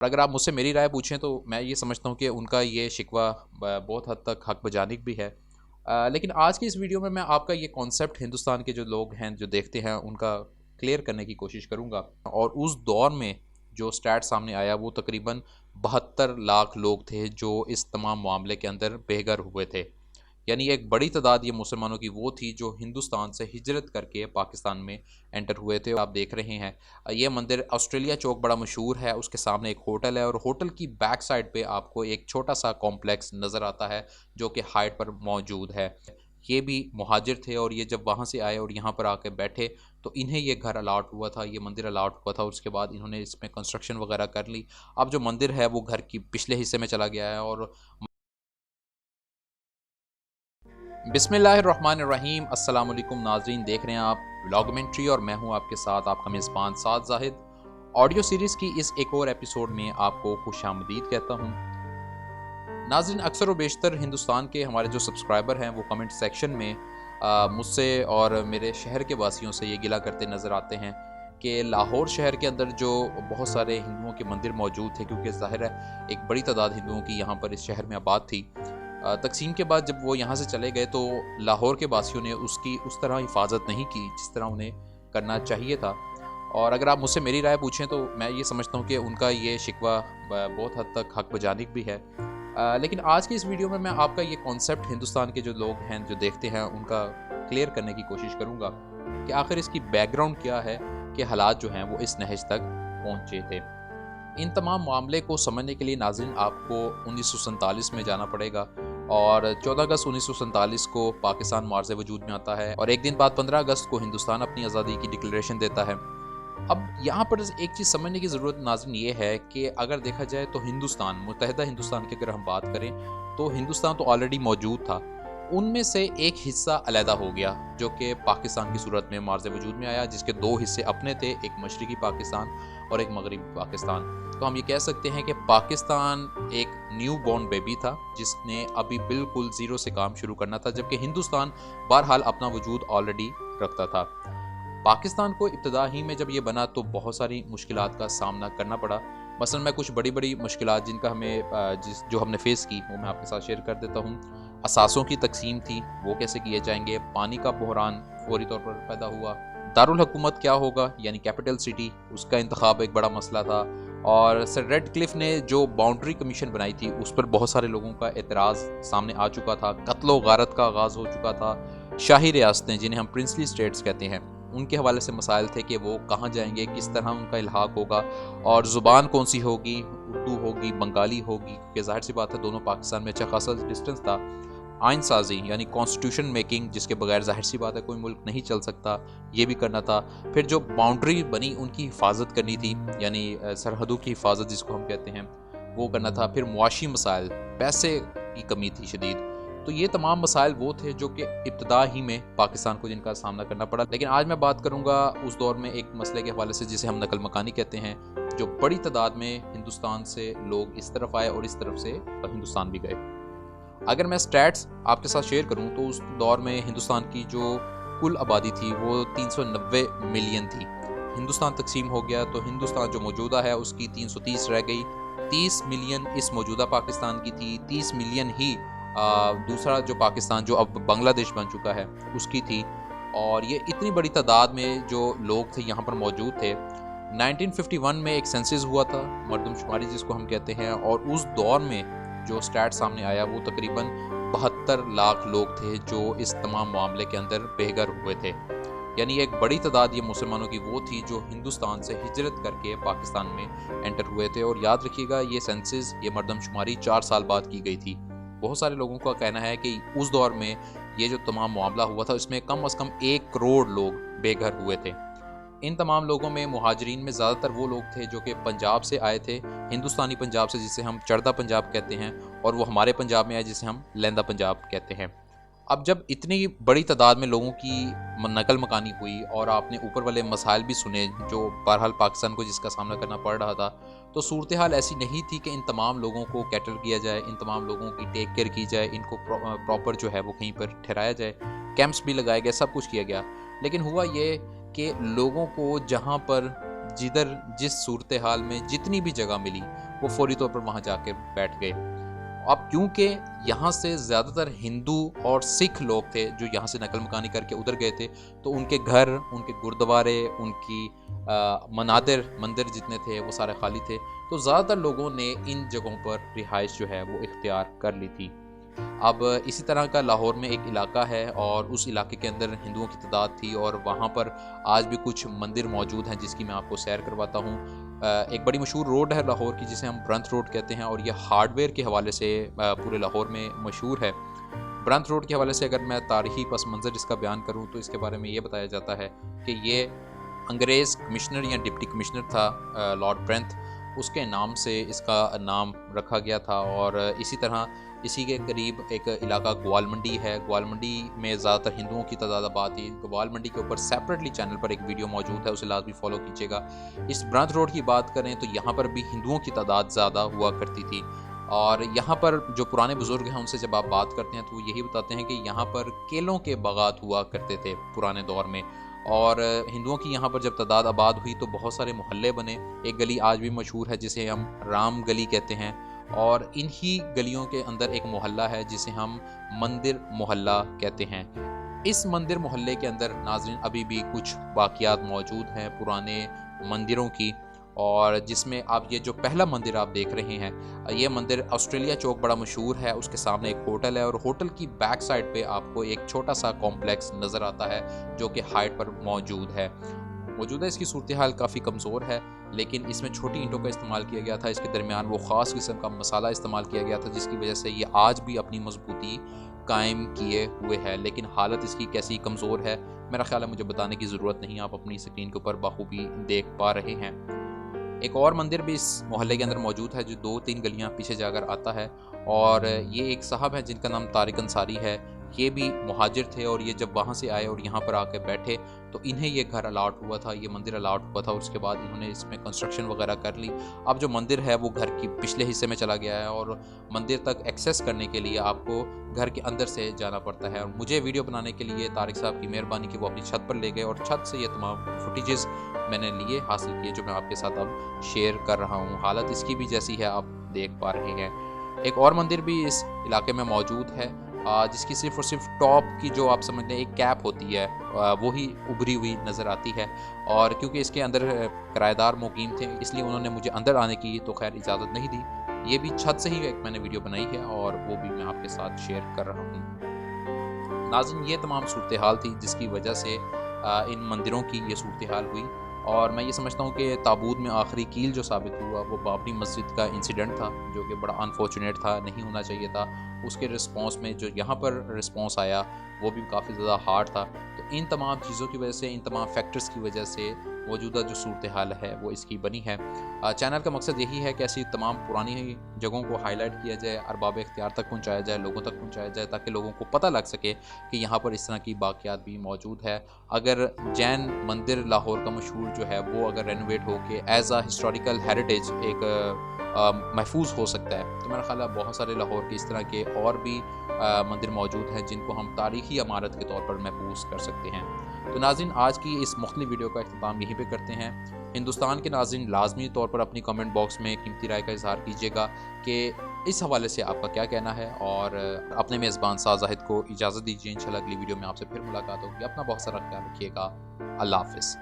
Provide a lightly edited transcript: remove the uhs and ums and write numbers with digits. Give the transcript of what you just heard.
और अगर आप मुझसे मेरी राय पूछें तो मैं ये समझता हूँ कि उनका ये शिकवा बहुत हद तक हक बजानिक भी है। लेकिन आज की इस वीडियो में मैं आपका ये कॉन्सेप्ट हिंदुस्तान के जो लोग हैं जो देखते हैं उनका क्लियर करने की कोशिश करूँगा। और उस दौर में जो स्टैट सामने आया वो तकरीबन 72 लाख लोग थे जो इस तमाम मामले के अंदर बेघर हुए थे। यानी एक बड़ी तादाद ये मुसलमानों की वो थी जो हिंदुस्तान से हिजरत करके पाकिस्तान में एंटर हुए थे। आप देख रहे हैं ये मंदिर ऑस्ट्रेलिया चौक बड़ा मशहूर है, उसके सामने एक होटल है और होटल की बैक साइड पे आपको एक छोटा सा कॉम्प्लेक्स नज़र आता है जो कि हाइट पर मौजूद है। ये भी मुहाजिर थे और ये जब वहाँ से आए और यहाँ पर आके बैठे तो इन्हें ये घर अलाट हुआ था, ये मंदिर अलाट हुआ था। उसके बाद इन्होंने इसमें कंस्ट्रक्शन वगैरह कर ली। अब जो मंदिर है वो घर की पिछले हिस्से में चला गया है। और बिस्मिल्लाहिर्रहमानिर्रहीम, अस्सलाम वालेकुम नाज़रीन, देख रहे हैं आप व्लॉगमेंट्री और मैं हूं आपके साथ आपका मेज़बान साद जाहिद। ऑडियो सीरीज़ की इस एक और एपिसोड में आपको खुशामदीद कहता हूं। नाज़रीन, अक्सर व बेशतर हिंदुस्तान के हमारे जो सब्सक्राइबर हैं वो कमेंट सेक्शन में मुझसे और मेरे शहर के वासियों से ये गिला करते नज़र आते हैं कि लाहौर शहर के अंदर जो बहुत सारे हिंदुओं के मंदिर मौजूद थे, क्योंकि ज़ाहिर है एक बड़ी तादाद हिंदुओं की यहाँ पर इस शहर में आबाद थी। तकसीम के बाद जब वो यहाँ से चले गए तो लाहौर के वासियों ने उसकी उस तरह हिफाजत नहीं की जिस तरह उन्हें करना चाहिए था। और अगर आप मुझसे मेरी राय पूछें तो मैं ये समझता हूँ कि उनका ये शिकवा बहुत हद तक हक बजानिक भी है। लेकिन आज की इस वीडियो में मैं आपका ये कॉन्सेप्ट हिंदुस्तान के जो लोग हैं जो देखते हैं उनका क्लियर करने की कोशिश करूँगा कि आखिर इसकी बैकग्राउंड क्या है कि हालात जो हैं वो इस नहज तक पहुँचे थे। इन तमाम मामले को समझने के लिए नाज़रीन आपको 1947 में जाना पड़ेगा। और 14 अगस्त 1947 को पाकिस्तान मार्ज़ वजूद में आता है और एक दिन बाद 15 अगस्त को हिंदुस्तान अपनी आज़ादी की डिक्लेरेशन देता है। अब यहाँ पर एक चीज़ समझने की ज़रूरत नाज़रीन ये है कि अगर देखा जाए तो हिंदुस्तान, मुत्तहिदा हिंदुस्तान की अगर हम बात करें तो हिंदुस्तान तो ऑलरेडी मौजूद था। उनमें से एक हिस्सा अलहदा हो गया जो कि पाकिस्तान की सूरत में मार्ज़ वजूद में आया, जिसके दो हिस्से अपने थे, एक मशरक़ी पाकिस्तान और एक मगरबी पाकिस्तान। तो हम ये कह सकते हैं कि पाकिस्तान एक न्यू बॉर्न बेबी था जिसने अभी बिल्कुल ज़ीरो से काम शुरू करना था, जबकि हिंदुस्तान बहरहाल अपना वजूद ऑलरेडी रखता था। पाकिस्तान को इब्तदा ही में जब ये बना तो बहुत सारी मुश्किलात का सामना करना पड़ा। मसलन मैं कुछ बड़ी बड़ी मुश्किलात जिनका हमें जो हमने फ़ेस की वो मैं आपके साथ शेयर कर देता हूँ। असासों की तकसीम थी, वो कैसे किए जाएंगे। पानी का बहरान फौरी तौर पर पैदा हुआ। दारुल हुकूमत क्या होगा यानी कैपिटल सिटी, उसका इंतखाब एक बड़ा मसला था। और सर रेडक्लिफ ने जो बाउंड्री कमीशन बनाई थी उस पर बहुत सारे लोगों का एतराज़ सामने आ चुका था। कत्लो गारत का आगाज़ हो चुका था। शाही रियासतें जिन्हें हम प्रिंसली स्टेट्स कहते हैं उनके हवाले से मसाइल थे कि वो कहाँ जाएंगे, किस तरह उनका इल्हाक होगा और ज़ुबान कौन सी होगी, उर्दू होगी, बंगाली होगी, क्योंकि ज़ाहिर सी बात है दोनों पाकिस्तान में अच्छा खासा डिस्टेंस था। आइन साजी यानी कॉन्स्टिट्यूशन मेकिंग, जिसके बगैर ज़ाहिर सी बात है कोई मुल्क नहीं चल सकता, ये भी करना था। फिर जो बाउंड्री बनी उनकी हिफाजत करनी थी, यानी सरहदों की हिफाजत जिसको हम कहते हैं वो करना था। फिर मुआशी मसाइल, पैसे की कमी थी शदीद। तो ये तमाम मसाइल वो थे जो कि इब्तदा ही में पाकिस्तान को जिनका सामना करना पड़ा। लेकिन आज मैं बात करूँगा उस दौर में एक मसले के हवाले से जिसे हम नकल मकानी कहते हैं, जो बड़ी तादाद में हिंदुस्तान से लोग इस तरफ आए और इस तरफ से हिंदुस्तान भी गए। अगर मैं स्टैट्स आपके साथ शेयर करूं तो उस दौर में हिंदुस्तान की जो कुल आबादी थी वो 390 मिलियन थी। हिंदुस्तान तकसीम हो गया तो हिंदुस्तान जो मौजूदा है उसकी 330 रह गई। 30 मिलियन इस मौजूदा पाकिस्तान की थी, 30 मिलियन ही दूसरा जो पाकिस्तान जो अब बांग्लादेश बन चुका है उसकी थी। और ये इतनी बड़ी तादाद में जो लोग थे यहाँ पर मौजूद थे। 1951 में एक सेंसस हुआ था, मरदमशुमारी जिसको हम कहते हैं, और उस दौर में जो स्टैट सामने आया वो तकरीबन 72 लाख लोग थे जो इस तमाम मामले के अंदर बेघर हुए थे। यानी एक बड़ी तादाद ये मुसलमानों की वो थी जो हिंदुस्तान से हिजरत करके पाकिस्तान में एंटर हुए थे। और याद रखिएगा ये सेंसस, ये मरदमशुमारी 4 साल बाद की गई थी। बहुत सारे लोगों का कहना है कि उस दौर में ये जो तमाम मामला हुआ था उसमें कम अज़ कम 1 करोड़ लोग बेघर हुए थे। इन तमाम लोगों में मुहाजिरीन में ज़्यादातर वो लोग थे जो कि पंजाब से आए थे, हिंदुस्तानी पंजाब से जिसे हम चढ़दा पंजाब कहते हैं, और वो हमारे पंजाब में आए जिसे हम लहंदा पंजाब कहते हैं। अब जब इतनी बड़ी तादाद में लोगों की नकल मकानी हुई और आपने ऊपर वाले मसाइल भी सुने जो बहरहाल पाकिस्तान को जिसका सामना करना पड़ रहा था, तो सूरत हाल ऐसी नहीं थी कि इन तमाम लोगों को कैटर किया जाए, इन तमाम लोगों की टेक केयर की जाए, इनको प्रॉपर जो है वो कहीं पर ठहराया जाए। कैंप्स भी लगाए गए, सब कुछ किया गया। लेकिन हुआ ये कि लोगों को जहाँ पर जिस सूरत हाल में जितनी भी जगह मिली वो फौरी तौर पर वहाँ जाकर बैठ गए। अब क्योंकि यहाँ से ज़्यादातर हिंदू और सिख लोग थे जो यहाँ से नकल मकानी करके उधर गए थे, तो उनके घर, उनके गुरुद्वारे, उनकी मंदिर जितने थे वो सारे खाली थे, तो ज़्यादातर लोगों ने इन जगहों पर रिहाइश जो है वो इख्तियार कर ली थी। अब इसी तरह का लाहौर में एक इलाका है और उस इलाके के अंदर हिंदुओं की तादाद थी और वहाँ पर आज भी कुछ मंदिर मौजूद हैं जिसकी मैं आपको सैर करवाता हूँ। एक बड़ी मशहूर रोड है लाहौर की जिसे हम ब्रंथ रोड कहते हैं और यह हार्डवेयर के हवाले से पूरे लाहौर में मशहूर है। ब्रंथ रोड के हवाले से अगर मैं तारीखी पस मंज़र इसका बयान करूँ तो इसके बारे में ये बताया जाता है कि ये अंग्रेज़ कमिश्नर या डिप्टी कमिश्नर था लॉर्ड ब्रंथ, उसके नाम से इसका नाम रखा गया था। और इसी तरह इसी के करीब एक इलाका ग्वाल मंडी है। ग्वाल मंडी में ज़्यादातर हिंदुओं की तादाद आबाद थी। ग्वाल मंडी के ऊपर सेपरेटली चैनल पर एक वीडियो मौजूद है, उसे लाजमी फॉलो कीजिएगा। इस ब्रंथ रोड की बात करें तो यहाँ पर भी हिंदुओं की तादाद ज़्यादा हुआ करती थी और यहाँ पर जो पुराने बुज़ुर्ग हैं उनसे जब आप बात करते हैं तो वो यही बताते हैं कि यहाँ पर केलों के बागात हुआ करते थे पुराने दौर में। और हिंदुओं की यहाँ पर जब तादाद आबाद हुई तो बहुत सारे मोहल्ले बने। एक गली आज भी मशहूर है जिसे हम राम गली कहते हैं और इन्हीं गलियों के अंदर एक मोहल्ला है जिसे हम मंदिर मोहल्ला कहते हैं। इस मंदिर मोहल्ले के अंदर नाज़रीन अभी भी कुछ बाक़ियात मौजूद हैं पुराने मंदिरों की, और जिसमें आप ये जो पहला मंदिर आप देख रहे हैं, ये मंदिर ऑस्ट्रेलिया चौक बड़ा मशहूर है, उसके सामने एक होटल है और होटल की बैक साइड पे आपको एक छोटा सा कॉम्प्लेक्स नज़र आता है जो कि हाइट पर मौजूद है। इसकी सूरत हाल काफ़ी कमज़ोर है लेकिन इसमें छोटी ईंटों का इस्तेमाल किया गया था। इसके दरमियान वो ख़ास किस्म का मसाला इस्तेमाल किया गया था जिसकी वजह से ये आज भी अपनी मजबूती कायम किए हुए है, लेकिन हालत इसकी कैसी कमज़ोर है मेरा ख्याल है मुझे बताने की ज़रूरत नहीं, आप अपनी स्क्रीन के ऊपर बाखूबी देख पा रहे हैं। एक और मंदिर भी इस मोहल्ले के अंदर मौजूद है जो 2-3 गलियां पीछे जाकर आता है और ये एक साहब हैं जिनका नाम तारिक अंसारी है। ये भी मुहाजिर थे और ये जब वहाँ से आए और यहाँ पर आके बैठे तो इन्हें ये घर अलाट हुआ था, ये मंदिर अलाट हुआ था और उसके बाद इन्होंने इसमें कंस्ट्रक्शन वगैरह कर ली। अब जो मंदिर है वो घर की पिछले हिस्से में चला गया है और मंदिर तक एक्सेस करने के लिए आपको घर के अंदर से जाना पड़ता है। और मुझे वीडियो बनाने के लिए तारिक साहब की मेहरबानी कि वो अपनी छत पर ले गए और छत से ये तमाम फुटेजेस मैंने लिए हासिल किए जो मैं आपके साथ अब शेयर कर रहा हूँ। हालत इसकी भी जैसी है आप देख पा रहे हैं। एक और मंदिर भी इस इलाके में मौजूद है जिसकी सिर्फ और सिर्फ टॉप की जो आप समझ लें एक कैप होती है वो ही उभरी हुई नज़र आती है। और क्योंकि इसके अंदर किराएदार मुकीम थे इसलिए उन्होंने मुझे अंदर आने की तो खैर इजाज़त नहीं दी। ये भी छत से ही एक मैंने वीडियो बनाई है और वो भी मैं आपके साथ शेयर कर रहा हूँ। नाज़रीन ये तमाम सूरत हाल थी जिसकी वजह से इन मंदिरों की ये सूरत हाल हुई और मैं ये समझता हूँ कि ताबूत में आखिरी कील जो साबित हुआ वो बाबरी मस्जिद का इंसिडेंट था जो कि बड़ा अनफॉर्चुनेट था, नहीं होना चाहिए था। उसके रिस्पॉन्स में जो यहाँ पर रिस्पॉन्स आया वो भी काफ़ी ज़्यादा हार्ड था। तो इन तमाम चीज़ों की वजह से, इन तमाम फैक्टर्स की वजह से मौजूदा जो सूरत हाल है वो इसकी बनी है। चैनल का मकसद यही है कि ऐसी तमाम पुरानी जगहों को हाईलाइट किया जाए, अरबाब इख्तियार तक पहुँचाया जाए, लोगों तक पहुँचाया जाए ताकि लोगों को पता लग सके कि यहाँ पर इस तरह की बाक़ियात भी मौजूद है। अगर जैन मंदिर लाहौर का मशहूर जो है वो अगर रेनोवेट हो के एज आ हिस्टोरिकल हेरिटेज एक महफूज हो सकता है तो मेरा ख्याल है बहुत सारे लाहौर के इस तरह के और भी मंदिर मौजूद हैं जिनको हम तारीख़ी इमारत के तौर पर महफूज कर सकते हैं। तो नाज़रीन आज की इस मुख्तलिफ वीडियो का अख्तिताम यहीं पे करते हैं। हिंदुस्तान के नाज़रीन लाजमी तौर पर अपनी कमेंट बॉक्स में कीमती राय का इजहार कीजिएगा कि इस हवाले से आपका क्या कहना है और अपने मेज़बान साद ज़ाहिद को इजाज़त दीजिए। इंशाल्लाह अगली वीडियो में आपसे फिर मुलाकात होगी। अपना बहुत सारा ख्याल रखिएगा। अल्लाह हाफ़िज़।